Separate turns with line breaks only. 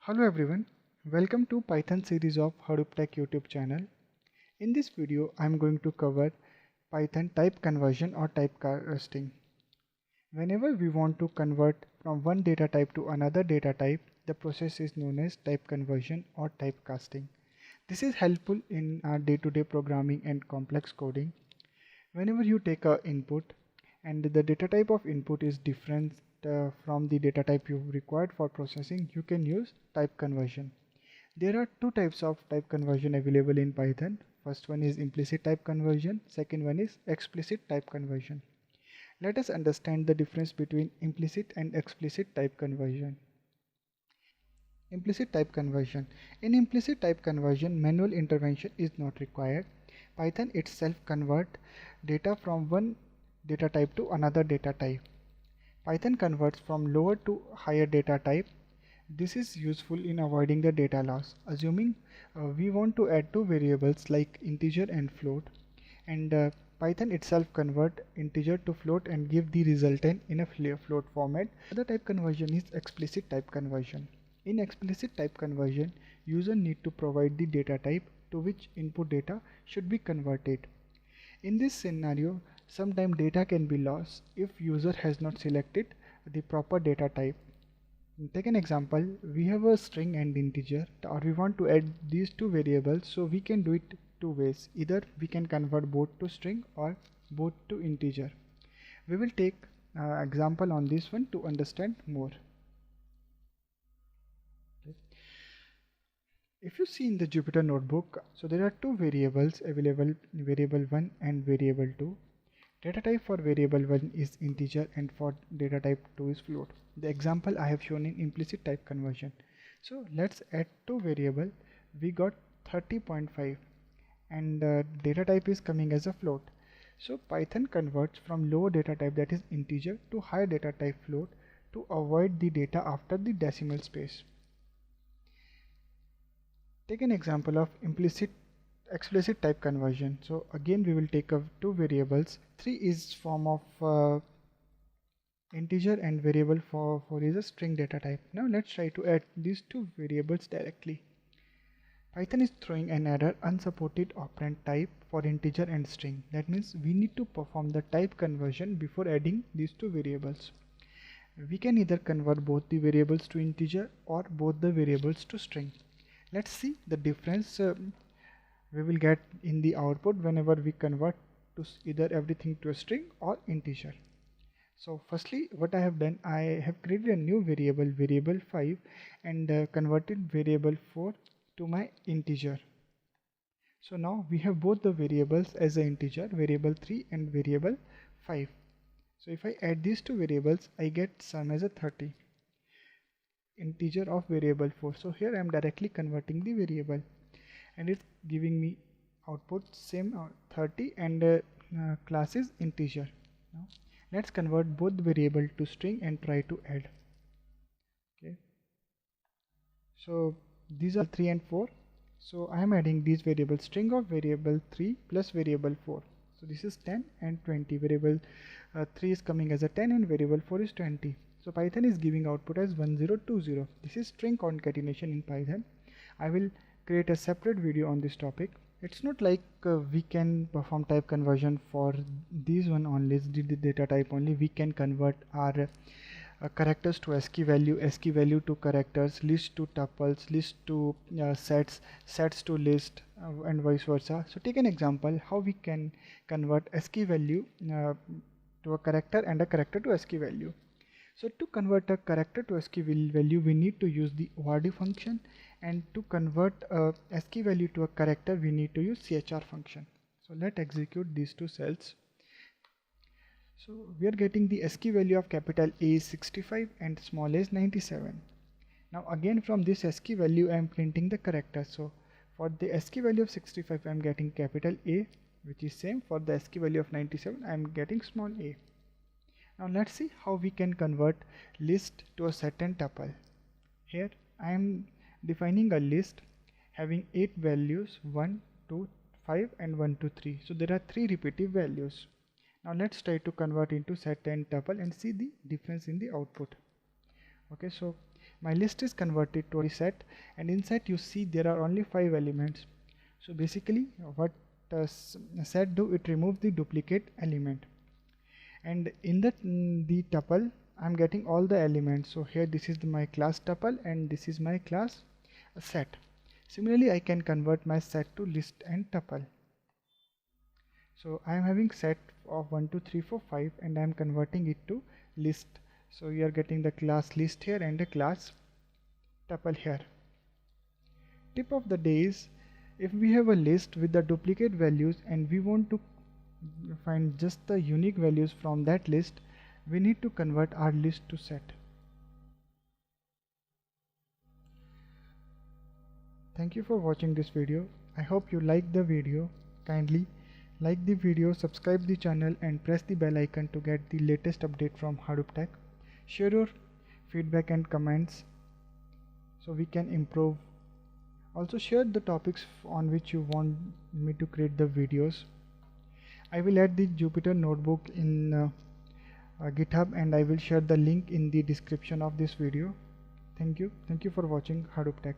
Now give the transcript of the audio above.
Hello everyone, welcome to Python series of Hadoop Tech YouTube channel. In this video, I am going to cover Python type conversion or typecasting. Whenever we want to convert from one data type to another data type, the process is known as type conversion or typecasting. This is helpful in our day-to-day programming and complex coding. Whenever you take a input and the data type of input is different from the data type you required for processing, you can use type conversion. There are two types of type conversion available in Python. First one is implicit type conversion, second one is explicit type conversion. Let us understand the difference between implicit and explicit type conversion. Implicit type conversion. In implicit type conversion, manual intervention is not required. Python itself converts data from one data type to another data type. Python converts from lower to higher data type. This is useful in avoiding the data loss. Assuming we want to add two variables like integer and float, and Python itself convert integer to float and give the resultant in a float format. The type conversion is explicit type conversion. In explicit type conversion, user need to provide the data type to which input data should be converted. In this scenario, sometimes data can be lost if user has not selected the proper data type. Take an example, we have a string and integer, or we want to add these two variables, so we can do it two ways. Either we can convert both to string or both to integer. We will take example on this one to understand more. If you see in the Jupyter notebook, so there are two variables available, variable 1 and variable 2. Data type for variable 1 is integer and for data type 2 is float. The example I have shown in implicit type conversion. So let's add two variable. We got 30.5 and data type is coming as a float. So Python converts from lower data type, that is integer, to higher data type float to avoid the data after the decimal space. Take an example of explicit type conversion. So again we will take two variables. 3 is form of integer and variable 4 is a string data type. Now let's try to add these two variables directly. Python is throwing an error unsupported operand type for integer and string. That means we need to perform the type conversion before adding these two variables. We can either convert both the variables to integer or both the variables to string. Let's see the difference we will get in the output whenever we convert to either everything to a string or integer. So firstly, what I have done, I have created a new variable, variable 5, and converted variable 4 to my integer. So now we have both the variables as an integer, variable 3 and variable 5. So if I add these two variables, I get sum as a 30, integer of variable 4. So here I am directly converting the variable and it's giving me output same 30 and class is integer. Now let's convert both variable to string and try to add. Okay, so these are 3 and 4, so I am adding these variables, string of variable 3 plus variable 4. So this is 10 and 20. Variable 3 is coming as a 10 and variable 4 is 20. So Python is giving output as 1020. This is string concatenation in Python. I will create a separate video on this topic. It's not like we can perform type conversion for these one only, the data type only. We can convert our characters to ASCII value to characters, list to tuples, list to sets, sets to list, and vice versa. So take an example how we can convert ASCII value to a character and a character to ASCII value. So to convert a character to ASCII value, we need to use the ORD function, and to convert a ASCII value to a character, we need to use CHR function. So let's execute these two cells. So we are getting the ASCII value of capital A is 65 and small a is 97. Now again from this ASCII value I am printing the character. So for the ASCII value of 65 I am getting capital A, which is same. For the ASCII value of 97 I am getting small a. Now let's see how we can convert list to a certain tuple. Here I am defining a list having 8 values, 1, 2, 5 and 1, 2, 3. So there are 3 repeating values. Now let's try to convert into set and tuple and see the difference in the output. Okay, so my list is converted to a set, and inside you see there are only 5 elements. So basically what set do, it removes the duplicate element, and in the tuple I'm getting all the elements. So here this is my class tuple and this is my class set. Similarly I can convert my set to list and tuple. So I am having set of 1 2 3 4 5 and I am converting it to list. So you are getting the class list here and the class tuple here. Tip of the day is, if we have a list with the duplicate values and we want to find just the unique values from that list, we need to convert our list to set. Thank you for watching this video. I hope you like the video. Kindly like the video, subscribe the channel and press the bell icon to get the latest update from Hadoop Tech. Share your feedback and comments so we can improve. Also share the topics on which you want me to create the videos. I will add the Jupyter notebook in GitHub and I will share the link in the description of this video. Thank you for watching Hadoop Tech.